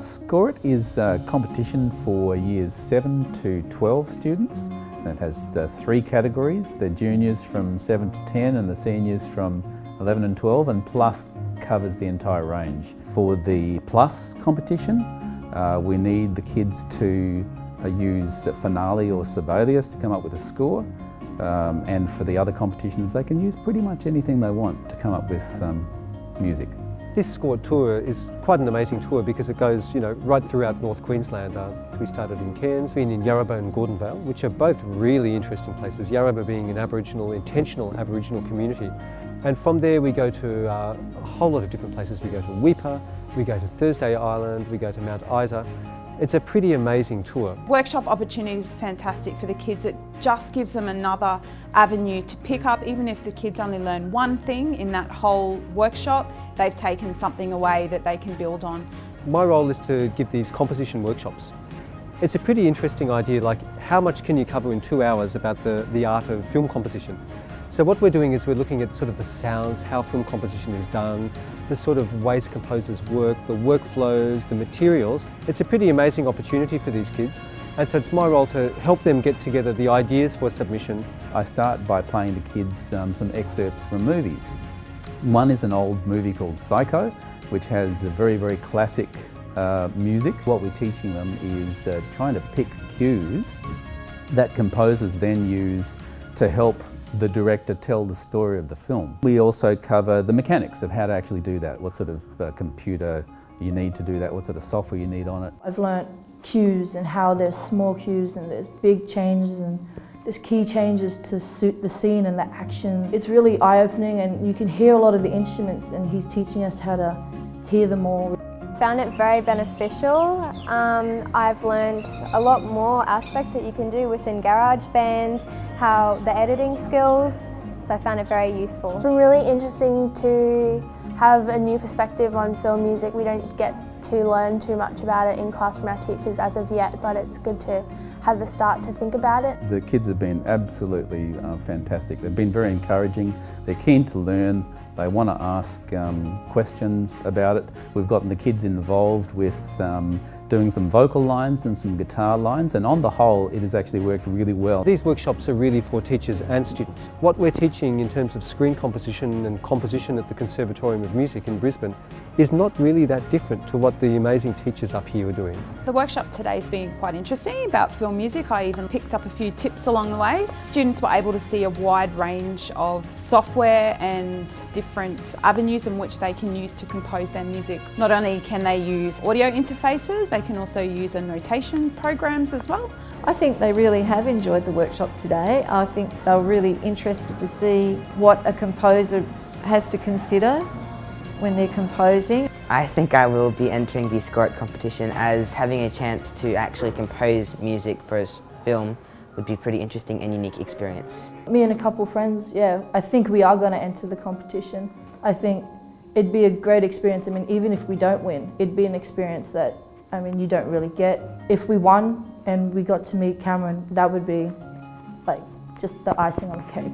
Score It is a competition for years 7 to 12 students. And it has 3 categories, the juniors from 7 to 10 and the seniors from 11 and 12, and Plus covers the entire range. For the Plus competition, we need the kids to use Finale or Sibelius to come up with a score. And for the other competitions, they can use pretty much anything they want to come up with music. This Score It tour is quite an amazing tour because it goes, right throughout North Queensland. We started in Cairns, been in Yarrabah and Gordonvale, which are both really interesting places. Yarrabah being an intentional Aboriginal community. And from there we go to a whole lot of different places. We go to Weipa, we go to Thursday Island, we go to Mount Isa. It's a pretty amazing tour. Workshop opportunities are fantastic for the kids. It just gives them another avenue to pick up. Even if the kids only learn one thing in that whole workshop, they've taken something away that they can build on. My role is to give these composition workshops. It's a pretty interesting idea, like how much can you cover in 2 hours about the art of film composition? So what we're doing is we're looking at sort of the sounds, how film composition is done, the sort of ways composers work, the workflows, the materials. It's a pretty amazing opportunity for these kids, and so it's my role to help them get together the ideas for submission. I start by playing the kids some excerpts from movies. One is an old movie called Psycho, which has a very, very classic music. What we're teaching them is trying to pick cues that composers then use to help the director tell the story of the film. We also cover the mechanics of how to actually do that, what sort of computer you need to do that, what sort of software you need on it. I've learnt cues and how there's small cues and there's big changes and there's key changes to suit the scene and the actions. It's really eye-opening, and you can hear a lot of the instruments, and he's teaching us how to hear them all. Found it very beneficial. I've learned a lot more aspects that you can do within GarageBand, how the editing skills, so I found it very useful. It's been really interesting to have a new perspective on film music. We don't get to learn too much about it in class from our teachers as of yet, but it's good to have the start to think about it. The kids have been absolutely fantastic. They've been very encouraging. They're keen to learn. They want to ask questions about it. We've gotten the kids involved with doing some vocal lines and some guitar lines, and on the whole it has actually worked really well. These workshops are really for teachers and students. What we're teaching in terms of screen composition and composition at the Conservatorium of Music in Brisbane is not really that different to what the amazing teachers up here are doing. The workshop today has been quite interesting about film music. I even picked up a few tips along the way. Students were able to see a wide range of software and different avenues in which they can use to compose their music. Not only can they use audio interfaces, they can also use a notation programs as well. I think they really have enjoyed the workshop today. I think they were really interested to see what a composer has to consider when they're composing. I think I will be entering the Score It competition, as having a chance to actually compose music for a film would be a pretty interesting and unique experience. Me and a couple of friends, I think we are going to enter the competition. I think it'd be a great experience. I mean, even if we don't win, it'd be an experience that, you don't really get. If we won and we got to meet Cameron, that would be like just the icing on the cake.